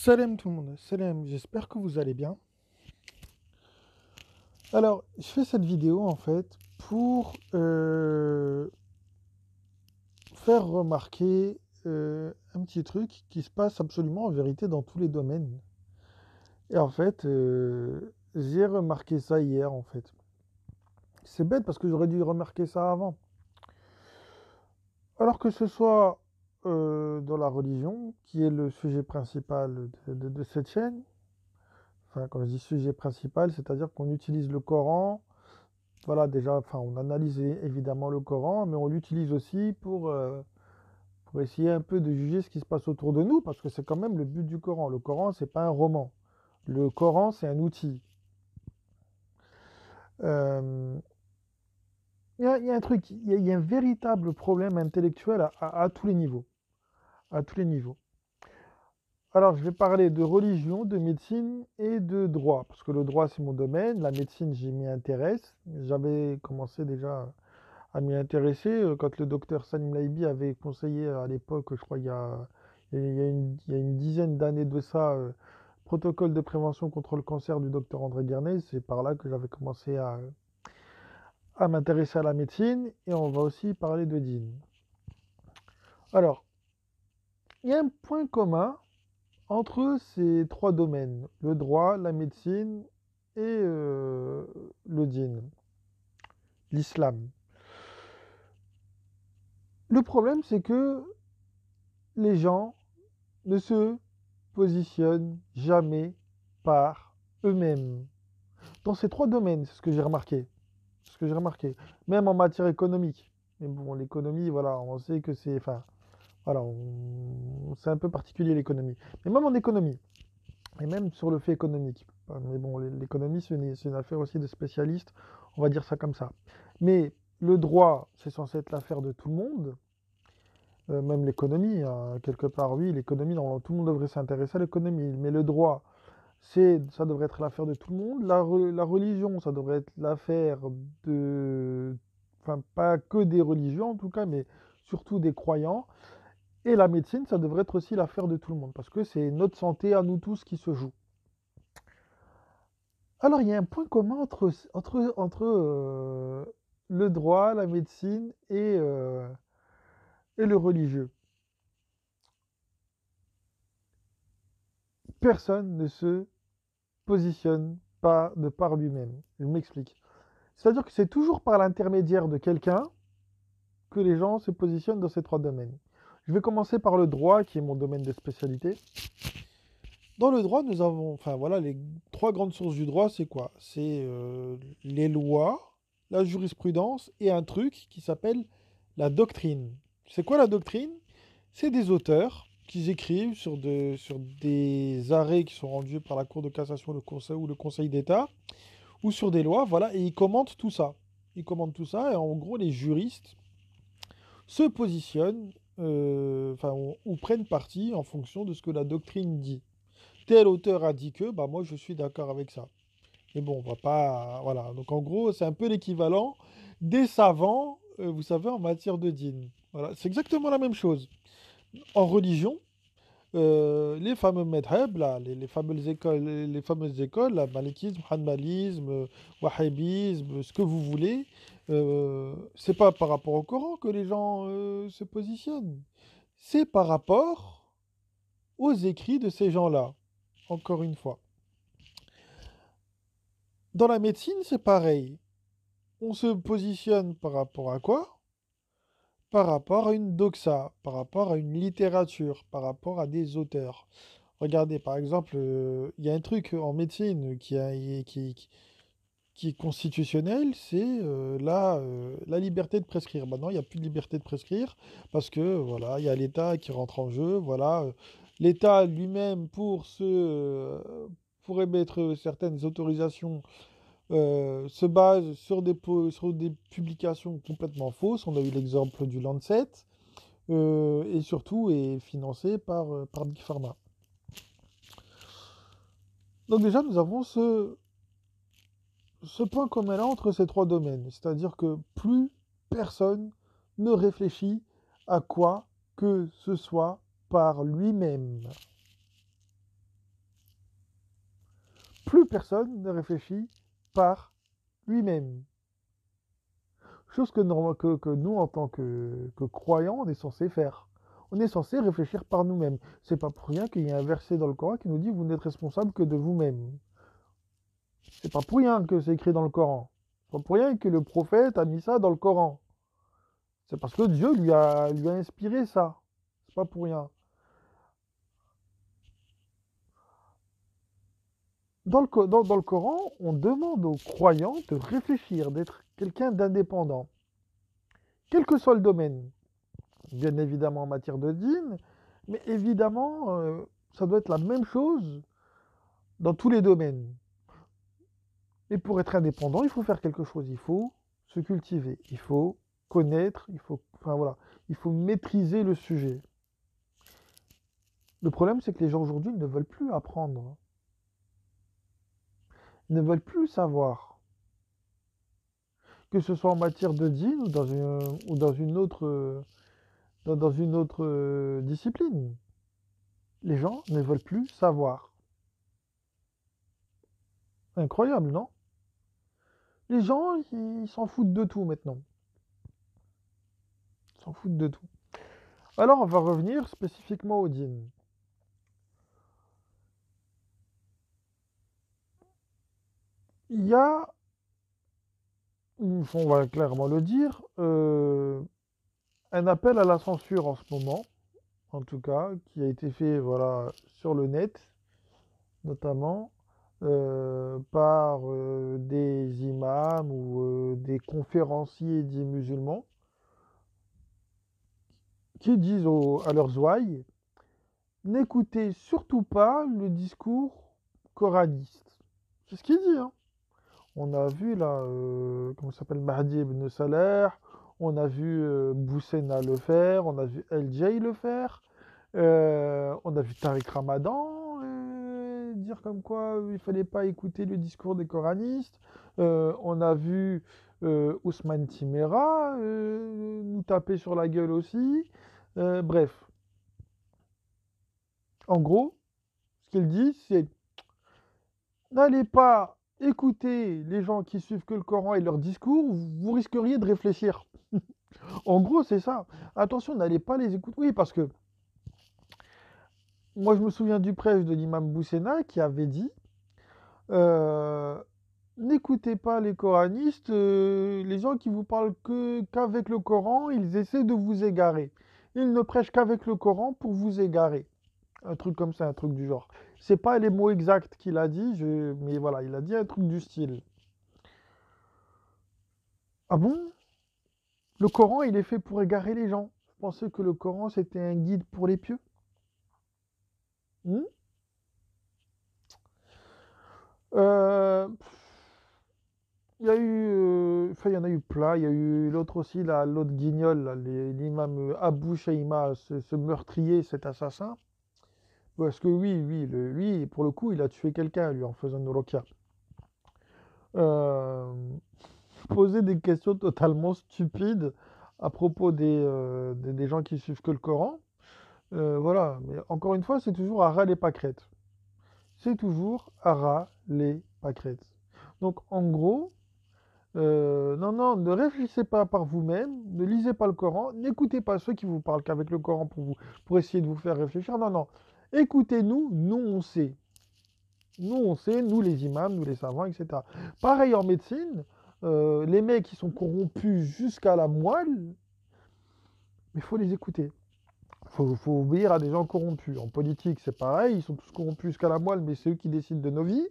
Salam tout le monde, salam, j'espère que vous allez bien. Alors, je fais cette vidéo en fait pour faire remarquer un petit truc qui se passe absolument en vérité dans tous les domaines. Et en fait, j'ai remarqué ça hier en fait. C'est bête parce que j'aurais dû remarquer ça avant. Alors que ce soit dans la religion, qui est le sujet principal de cette chaîne, enfin quand je dis sujet principal, c'est-à-dire qu'on utilise le Coran. Voilà, déjà, enfin, on analyse évidemment le Coran, mais on l'utilise aussi pour essayer un peu de juger ce qui se passe autour de nous, parce que c'est quand même le but du Coran. Le Coran, c'est pas un roman. Le Coran, c'est un outil. Euh, il y a un truc, il y a un véritable problème intellectuel à tous les niveaux. À tous les niveaux. Alors, je vais parler de religion, de médecine et de droit, parce que le droit, c'est mon domaine. La médecine, j'y m'y intéresse. J'avais commencé déjà à m'y intéresser quand le docteur Salim Laibi avait conseillé à l'époque, je crois il y a une dizaine d'années de ça, protocole de prévention contre le cancer du docteur André Guernez. C'est par là que j'avais commencé à m'intéresser à la médecine et on va aussi parler de dîne. Alors, il y a un point commun entre ces trois domaines, le droit, la médecine et le dîne, l'islam. Le problème, c'est que les gens ne se positionnent jamais par eux-mêmes. Dans ces trois domaines, c'est ce que j'ai remarqué. C'est ce que j'ai remarqué. Même en matière économique. Mais bon, l'économie, voilà, on sait que c'est. Enfin, voilà, c'est un peu particulier l'économie. Mais même en économie, et même sur le fait économique. Mais bon, l'économie, c'est une affaire aussi de spécialistes, on va dire ça comme ça. Mais le droit, c'est censé être l'affaire de tout le monde. Même l'économie, hein, quelque part, oui, l'économie, normalement, tout le monde devrait s'intéresser à l'économie. Mais le droit, ça devrait être l'affaire de tout le monde. La religion, ça devrait être l'affaire de, enfin, pas que des religions en tout cas, mais surtout des croyants. Et la médecine, ça devrait être aussi l'affaire de tout le monde, parce que c'est notre santé à nous tous qui se joue. Alors, il y a un point commun entre le droit, la médecine et le religieux. Personne ne se positionne pas de par lui-même. Je m'explique. C'est-à-dire que c'est toujours par l'intermédiaire de quelqu'un que les gens se positionnent dans ces trois domaines. Je vais commencer par le droit, qui est mon domaine de spécialité. Dans le droit, nous avons, enfin voilà, les trois grandes sources du droit, c'est quoi? C'est les lois, la jurisprudence et un truc qui s'appelle la doctrine. C'est quoi la doctrine? C'est des auteurs qui écrivent sur des arrêts qui sont rendus par la Cour de cassation, le Conseil ou le Conseil d'État, ou sur des lois, voilà, et ils commentent tout ça. Ils commentent tout ça, et en gros, les juristes se positionnent, enfin, ou prennent parti en fonction de ce que la doctrine dit. Tel auteur a dit que, bah moi je suis d'accord avec ça. Mais bon, on va pas, voilà. Donc en gros, c'est un peu l'équivalent des savants, vous savez, en matière de dîn. Voilà, c'est exactement la même chose. En religion, les fameux madhab, là, les fameuses écoles, là, malikisme, hanbalisme, wahhabisme, ce que vous voulez, c'est pas par rapport au Coran que les gens se positionnent. C'est par rapport aux écrits de ces gens-là. Encore une fois. Dans la médecine, c'est pareil. On se positionne par rapport à quoi? Par rapport à une doxa, par rapport à une littérature, par rapport à des auteurs. Regardez, par exemple, il y a un truc en médecine qui est constitutionnel, c'est la liberté de prescrire. Maintenant, il n'y a plus de liberté de prescrire parce que voilà, il y a l'État qui rentre en jeu. Voilà, l'État lui-même pour émettre certaines autorisations se base sur des publications complètement fausses. On a eu l'exemple du Lancet et surtout est financé par Big Pharma. Donc déjà, nous avons ce point commun-là entre ces trois domaines. C'est-à-dire que plus personne ne réfléchit à quoi que ce soit par lui-même. plus personne ne réfléchit par lui-même. Chose que nous, en tant que croyants, on est censé faire. On est censé réfléchir par nous-mêmes. C'est pas pour rien qu'il y a un verset dans le Coran qui nous dit vous n'êtes responsable que de vous-même. C'est pas pour rien que c'est écrit dans le Coran. C'est pas pour rien que le prophète a mis ça dans le Coran. C'est parce que Dieu lui a inspiré ça. C'est pas pour rien. Dans le Coran, on demande aux croyants de réfléchir, d'être quelqu'un d'indépendant, quel que soit le domaine. Bien évidemment en matière de dîn, mais évidemment, ça doit être la même chose dans tous les domaines. Et pour être indépendant, il faut faire quelque chose, il faut se cultiver, il faut connaître, enfin voilà, il faut maîtriser le sujet. Le problème, c'est que les gens aujourd'hui ne veulent plus apprendre, ne veulent plus savoir, que ce soit en matière de dîn ou dans une autre discipline. Les gens ne veulent plus savoir. Incroyable, non? Les gens, ils s'en foutent de tout maintenant. Ils s'en foutent de tout. Alors, on va revenir spécifiquement au dîn. Il y a, on va clairement le dire, un appel à la censure en ce moment, en tout cas, qui a été fait voilà, sur le net, notamment par des imams ou des conférenciers dits musulmans qui disent à leurs ouailles n'écoutez surtout pas le discours coraniste. C'est ce qu'il dit, hein. On a vu là, comment ça s'appelle, Mahdi ibn Salah, on a vu Boussena le faire, on a vu LJ le faire, on a vu Tariq Ramadan dire comme quoi il fallait pas écouter le discours des coranistes, on a vu Ousmane Timera nous taper sur la gueule aussi, bref. En gros, ce qu'il dit, c'est n'allez pas écouter les gens qui suivent que le Coran et leur discours, vous risqueriez de réfléchir. En gros, c'est ça. Attention, n'allez pas les écouter. Oui, parce que moi, je me souviens du prêche de l'imam Boussena qui avait dit euh, n'écoutez pas les coranistes, les gens qui vous parlent qu'avec le Coran, ils essaient de vous égarer. Ils ne prêchent qu'avec le Coran pour vous égarer. Un truc comme ça, un truc du genre. C'est pas les mots exacts qu'il a dit, mais voilà, il a dit un truc du style. Ah bon? Le Coran, il est fait pour égarer les gens. Vous pensez que le Coran, c'était un guide pour les pieux? Hmm. Euh, Il y a eu, enfin, il y en a eu plein. Il y a eu l'autre aussi, là, l'autre guignol, là, l'imam Abu Shaima, ce meurtrier, cet assassin. Parce que oui, oui, lui, pour le coup, il a tué quelqu'un, lui, en faisant une ruqya. Euh, Poser des questions totalement stupides à propos des gens qui suivent que le Coran. Voilà, mais encore une fois, c'est toujours à ras les pâquerettes. C'est toujours à ras les pâquerettes. Donc en gros, non, non, ne réfléchissez pas par vous-même, ne lisez pas le Coran, n'écoutez pas ceux qui vous parlent qu'avec le Coran pour essayer de vous faire réfléchir. Non, non, écoutez-nous, nous on sait. Nous on sait, nous les imams, nous les savants, etc. Pareil en médecine, les mecs qui sont corrompus jusqu'à la moelle, mais il faut les écouter. Faut obéir à des gens corrompus. En politique, c'est pareil, ils sont tous corrompus jusqu'à la moelle, mais c'est eux qui décident de nos vies.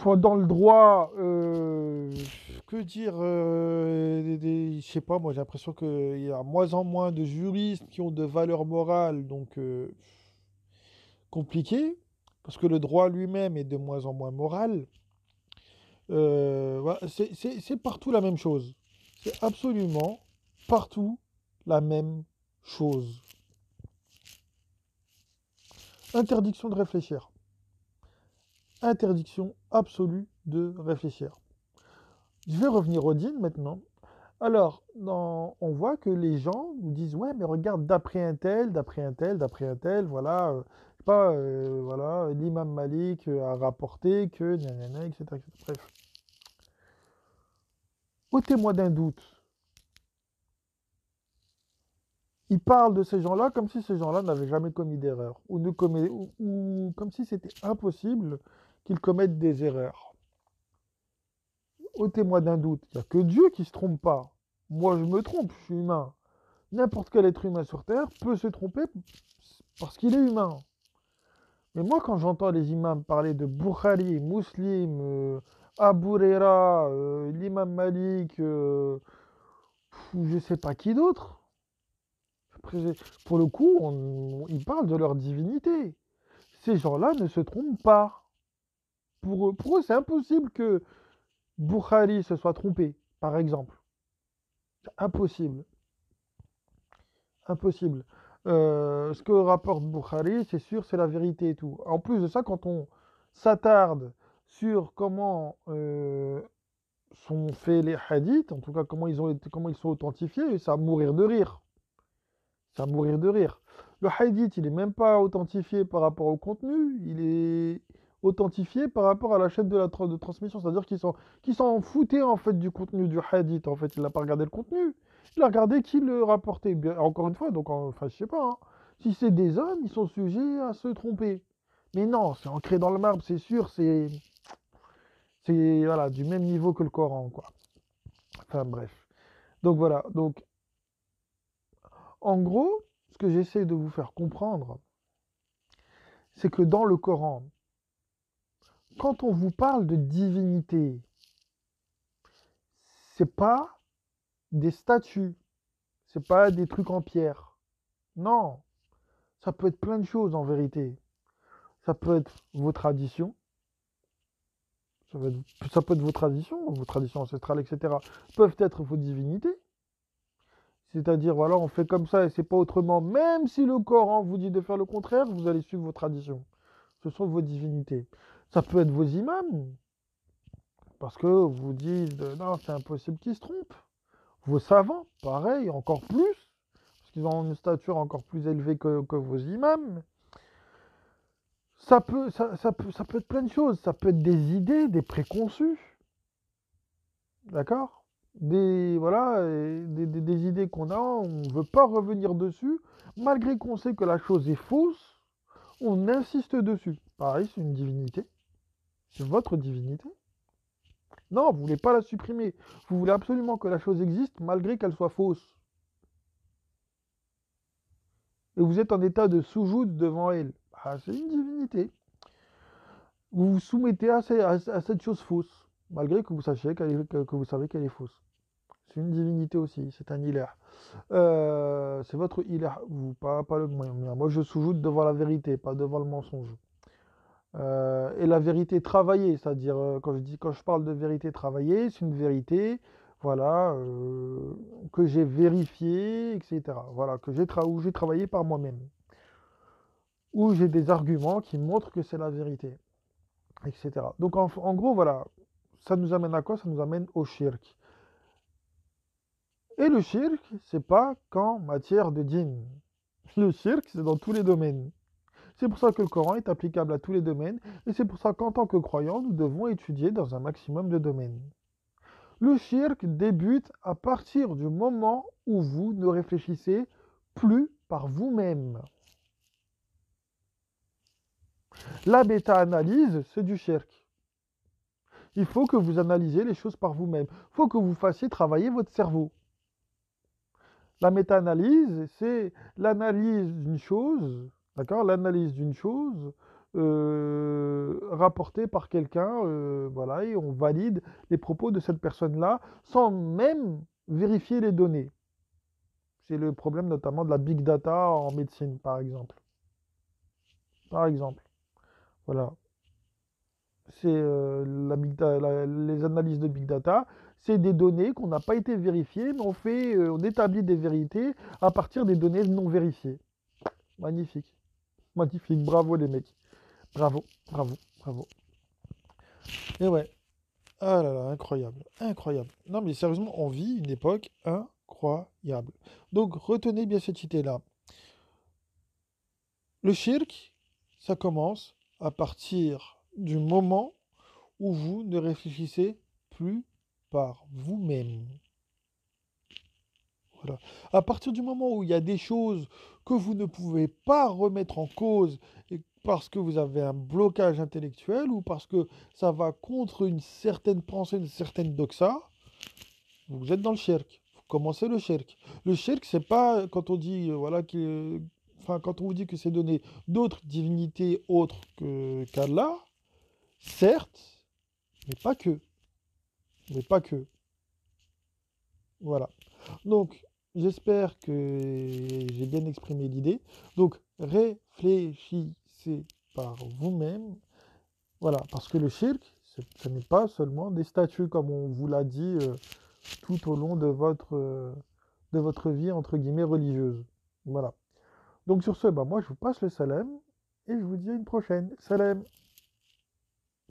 Dans le droit, que dire je sais pas, moi j'ai l'impression qu'il y a moins en moins de juristes qui ont de valeur morale, donc compliqué, parce que le droit lui-même est de moins en moins moral. Voilà, c'est partout la même chose. C'est absolument partout la même chose. Interdiction de réfléchir. Interdiction absolue de réfléchir. Je vais revenir au dîn maintenant. Alors, on voit que les gens nous disent ouais, mais regarde, d'après un tel, d'après un tel, d'après un tel, voilà, Pas, voilà, l'imam Malik a rapporté que, nanana, etc., etc. Bref. Ôtez-moi d'un doute. Il parle de ces gens-là comme si ces gens-là n'avaient jamais commis d'erreur, ou, ou comme si c'était impossible qu'ils commettent des erreurs. Ôtez-moi d'un doute. Il n'y a que Dieu qui se trompe pas. Moi, je me trompe, je suis humain. N'importe quel être humain sur Terre peut se tromper parce qu'il est humain. Mais moi, quand j'entends les imams parler de Bukhari, Muslim, Abu Huraira, l'imam Malik, ou je sais pas qui d'autre, pour le coup, ils parlent de leur divinité. Ces gens-là ne se trompent pas. Pour eux, c'est impossible que Bukhari se soit trompé, par exemple. C'est impossible. Impossible. Ce que rapporte Bukhari, c'est sûr, c'est la vérité et tout. En plus de ça, quand on s'attarde sur comment sont faits les hadiths, en tout cas comment ils sont authentifiés, ça à mourir de rire. Ça à mourir de rire. Le hadith, il n'est même pas authentifié par rapport au contenu, il est authentifié par rapport à la chaîne de transmission. C'est-à-dire qu'ils s'en foutaient en fait du contenu du hadith. En fait, il n'a pas regardé le contenu. Il a regardé qui le rapportait. Bien, encore une fois, donc enfin, je sais pas, hein. Si c'est des hommes, ils sont sujets à se tromper. Mais non, c'est ancré dans le marbre, c'est sûr, c'est voilà, du même niveau que le Coran, quoi. Enfin bref. Donc voilà. Donc en gros, ce que j'essaie de vous faire comprendre, c'est que dans le Coran, quand on vous parle de divinité, c'est pas des statues, c'est pas des trucs en pierre. Non, ça peut être plein de choses en vérité. Ça peut être vos traditions, ça peut être vos traditions ancestrales, etc. Peuvent être vos divinités. C'est-à-dire, voilà, on fait comme ça et c'est pas autrement. Même si le Coran vous dit de faire le contraire, vous allez suivre vos traditions. Ce sont vos divinités. Ça peut être vos imams, parce que vous dites, non, c'est impossible qu'ils se trompent. Vos savants, pareil, encore plus, parce qu'ils ont une stature encore plus élevée que vos imams. Ça peut être plein de choses. Ça peut être des idées, des préconçus, d'accord? Voilà, des idées qu'on a, on ne veut pas revenir dessus, malgré qu'on sait que la chose est fausse, on insiste dessus. Pareil, c'est une divinité. C'est votre divinité. Non, vous ne voulez pas la supprimer. Vous voulez absolument que la chose existe, malgré qu'elle soit fausse. Et vous êtes en état de soujoud devant elle. Ah, c'est une divinité. Vous vous soumettez à cette chose fausse, malgré que vous sachiez que vous savez qu'elle est fausse. C'est une divinité aussi, c'est un ilah. C'est votre ilah, vous, pas le mien. Moi, je soujoute devant la vérité, pas devant le mensonge. Et la vérité travaillée, c'est-à-dire quand je parle de vérité travaillée, c'est une vérité, voilà, que j'ai vérifiée, etc. Voilà, où j'ai travaillé par moi-même, où j'ai des arguments qui montrent que c'est la vérité, etc. Donc en gros, voilà, ça nous amène à quoi? Ça nous amène au shirk. Et le shirk, c'est pas qu'en matière de djinn. Le shirk, c'est dans tous les domaines. C'est pour ça que le Coran est applicable à tous les domaines, et c'est pour ça qu'en tant que croyants, nous devons étudier dans un maximum de domaines. Le shirk débute à partir du moment où vous ne réfléchissez plus par vous-même. La bêta-analyse, c'est du shirk. Il faut que vous analysiez les choses par vous-même. Il faut que vous fassiez travailler votre cerveau. La méta-analyse, c'est l'analyse d'une chose, d'accord? L'analyse d'une chose rapportée par quelqu'un, voilà, et on valide les propos de cette personne-là sans même vérifier les données. C'est le problème notamment de la big data en médecine, par exemple. Par exemple, voilà. C'est les analyses de big data, c'est des données qu'on n'a pas été vérifiées, mais on établit des vérités à partir des données non vérifiées. Magnifique, magnifique, bravo les mecs, bravo, bravo, bravo. Et ouais, ah là là, incroyable, incroyable. Non mais sérieusement, on vit une époque incroyable. Donc retenez bien cette idée-là. Le shirk, ça commence à partir du moment où vous ne réfléchissez plus par vous-même. Voilà. À partir du moment où il y a des choses que vous ne pouvez pas remettre en cause parce que vous avez un blocage intellectuel ou parce que ça va contre une certaine pensée, une certaine doxa, vous êtes dans le shirk. Vous commencez le shirk. Le shirk, c'est pas quand on dit voilà enfin quand on vous dit que c'est donner d'autres divinités autres que qu'Allah, certes, mais pas que. Mais pas que. Voilà. Donc, j'espère que j'ai bien exprimé l'idée. Donc, réfléchissez par vous-même. Voilà, parce que le shirk, ce n'est pas seulement des statues, comme on vous l'a dit tout au long de votre vie, entre guillemets, religieuse. Voilà. Donc, sur ce, bah, moi, je vous passe le salam et je vous dis à une prochaine. Salam.